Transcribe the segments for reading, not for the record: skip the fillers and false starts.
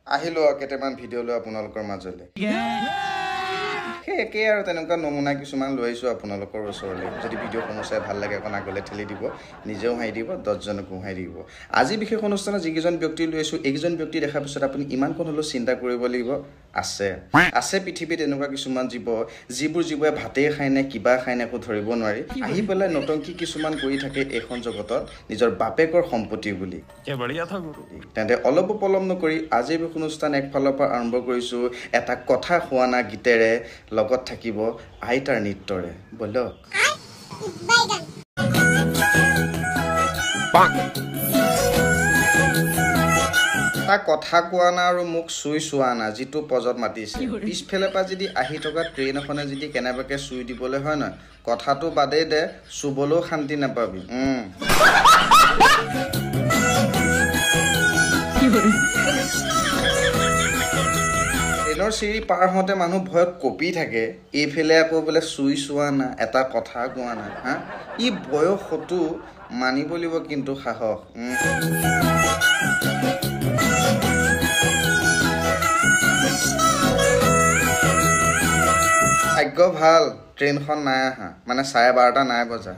আহিলো কেইটামান ভিডিঅ' লৈ আপোনালোকৰ মাজলৈ সেই একেই আৰু তেনেকুৱা নমুনা কিছুমান লৈ আহিছোঁ আপোনালোকৰ ওচৰলৈ যদি ভিডিঅ'সমূহ চাই ভাল লাগে অকণ আগলৈ ঠেলি দিব নিজেও হাঁহি দিব 10জনকো হাঁহি দিব আজি বিশেষ অনুষ্ঠানত যিকেইজন ব্যক্তি লৈ আহিছোঁ এইকেইজন ব্যক্তি দেখাৰ পিছত আপুনি ইমানকণ হ'লেও চিন্তা কৰিব লাগিব আছে পৃথিৱীত এনেকুৱা কিছুমান জীৱ যিবোৰ জীৱে ভাতেই খায় নে কিবা খায় নে একো ধৰিব নোৱাৰি আহি পেলাই নতংকি কিছুমান কৰি থাকে এইখন জগতত নিজৰ বাপেকৰ সম্পত্তি বুলি তেন্তে অলপ পলম নকৰি আজিৰ অনুষ্ঠান একফালৰ পৰা আৰম্ভ কৰিছোঁ এটা কথা শুৱানা গীতেৰে লগত থাকিব আইতাৰ নৃত্যৰে বলক তা কথা কোৱা না আৰু মোক চুই চোৱা না যিটো পজত মাতিছে পিছফালে পৰা যদি আহি থকা ট্ৰেইন এখনে যদি কেনেবাকে চুই দিবলৈ হয় নহয় কথাটো বাদেই দে চুবলৈও শান্তি নাপাবি ট্ৰেইনৰ চিৰি পাৰ হওঁতে মানুহ ভয়ত কঁপি থাকে এইফালে আকৌ বোলে চুই চোৱা না এটা কথা কোৱা না হা ই বয়সতো মানিব লাগিব কিন্তু সাহস ভাগ্য ভাল ট্ৰেইনখন নাই আহা মানে 12:30 নাই বজা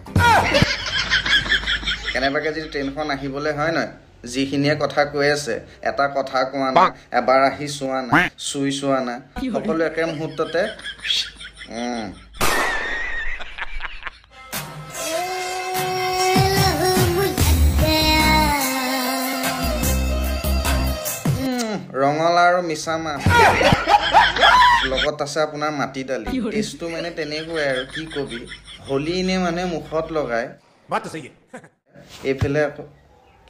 কেনেবাকে যদি ট্ৰেইনখন আহিবলৈ হয় নহয় যিখিনিয়ে কথা কৈ আছে এটা কথা কোৱা না এবাৰ আহি চোৱা না চুই চোৱা না সকলো একে মুহূৰ্ততে ৰঙালা আৰু মিছা মাছ লগত আছে আপোনাৰ মাটি দালি টেষ্টটো মানে তেনেকুৱাই আৰু কি কবি হোলী নে মানে মুখত লগাই এইফালে আকৌ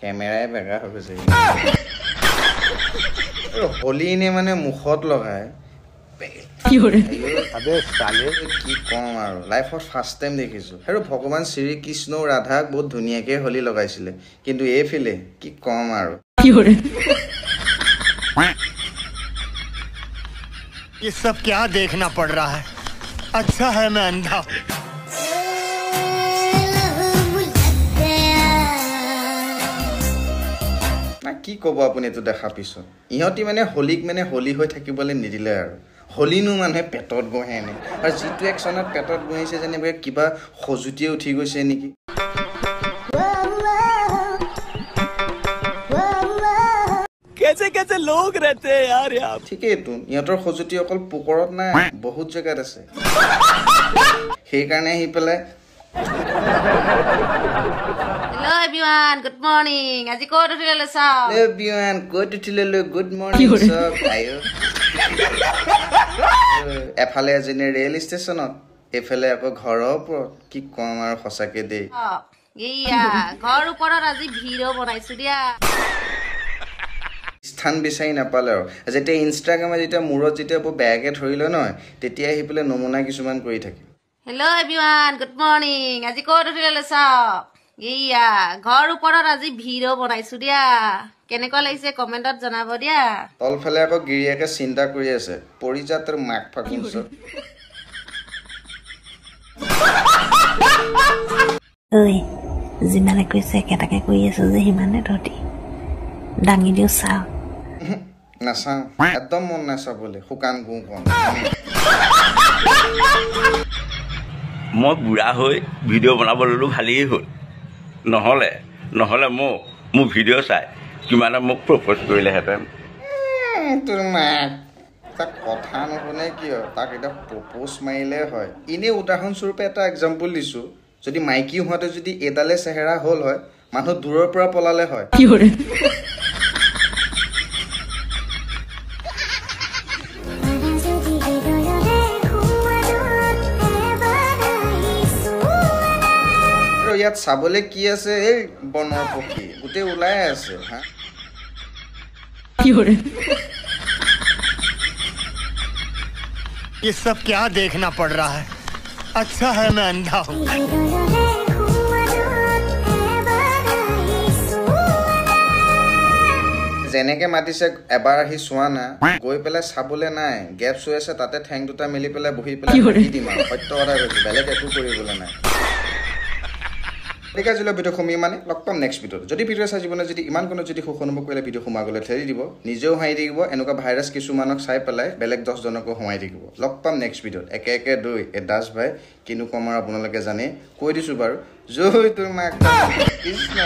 কেমেৰাই বেগা হৈ গৈছে হোলী নে মানে মুখত লগাই কি কম আৰু লাইফত ফাৰ্ষ্ট টাইম দেখিছোঁ আৰু ভগৱান শ্ৰীকৃষ্ণ ৰাধাক বহুত ধুনীয়াকৈ হোলী লগাইছিলে কিন্তু এইফালে কি কম আৰু ये सब क्या देखना पड़ रहा है अच्छा है मैं अंधा না কি ক'ব আপুনি এইটো দেখা পিছত ইহঁতি মানে হোলীক মানে হোলী হৈ থাকিবলৈ নিদিলে আৰু হোলীনো মানুহে পেটত গঢ়ে এনে আৰু যিটো একচনত পেটত গঢ়িছে যেনিবা কিবা সজুতিয়ে উঠি গৈছে নেকি कैसे लोग रहते हैं यार यहाँ ঠিকেই তো ইহঁতৰ সজুতি অকল পুকৰত নাই বহুত জেগাত আছে সেইকাৰণে আহি পেলাই Hello everyone, good morning. আজি ক'ত উঠিলে চাও? everyone ক'ত উঠিলে good morning সব আয়ো এফালে এজনী ৰেল ষ্টেচনত এফালে আকৌ ঘৰৰ ওপৰত কি কম আৰু সঁচাকে দেই এইয়া ঘৰ ওপৰত আজি ভিডিঅ' বনাইছো দিয়া স্থান বিচাৰি নাপালে আৰু যেতিয়া ইনষ্টাগ্ৰামে যেতিয়া মূৰত যেতিয়া বেয়াকে ধৰিলে নহয় তেতিয়া আহি পেলাই নমুনা কিছুমান কৰি থাকে Hello everyone, good morning. আজি ক'ত উঠিলে চাও? এইয়া ঘৰ ওপৰত আজি ভিডিঅ' বনাইছো দিয়া কেনেকুৱা লাগিছে কমেণ্টত জনাব দিয়া তলফালে আকৌ গিৰিয়াকে চিন্তা কৰি আছে পৰিজাতৰ মাক ফাকুঞ্চ ঐ যিমানে কৈছে একেটাকে কৰি আছো যে সিমানে তহঁতি দাঙি দিও চাও নাচাওঁ একদম মন নাই চাবলৈ শুকান গু কম মই বুঢ়া হৈ ভিডিঅ' বনাব ল'লোঁ ভালেই হ'ল নহ'লে মোৰ ভিডিঅ' চাই কিমানে মোক প্ৰপ'জ কৰিলেহেঁতেন তোৰ মাক তাক কথা নুশুনে কিয় তাক এতিয়া প্ৰপ'জ মাৰিলে হয় এনেই উদাহৰণস্বৰূপে এটা এক্সাম্পল দিছোঁ যদি মাইকী হোৱাতে যদি এডালে চেহেৰা হ'ল হয় মানুহ দূৰৰ পৰা পলালে হয় ইয়াত চাবলৈ কি আছে এই বনৰ পক্ষী গোটেই ওলাই আছে হা ये सब क्या देखना पड़ रहा है अच्छा है मैं अंधा हूँ যেনেকে মাতিছে এবাৰ আহি চোৱা না গৈ পেলাই চাবলৈ নাই গেপ চৈ আছে তাতে ঠেং দুটা মেলি পেলাই বহি পেলাই দিম আৰু সত্য কথা কৈছো বেলেগ একো কৰিবলৈ নাই ঠিক আছে ভিডিও সোমাই মানে লগ পাম নেক্সট ভিডিঅ'ত যদি ভিডিঅ' চাই জীৱনত যদি ইমান কোনো যদি সুখ অনুভৱ কৰিলে ভিডিঅ' সোমাই গ'লে ঠেলি দিব নিজেও হাঁহি থাকিব এনেকুৱা ভাইৰাছ কিছুমানক চাই পেলাই বেলেগ 10জনকো সোমাই থাকিব লগ পাম নেক্সট ভিডিঅ'ত একে একে দৈ এই দাস ভাই কিনো কম আৰু আপোনালোকে জানে কৈ দিছোঁ বাৰু জয় তোৰ মাক কৃষ্ণ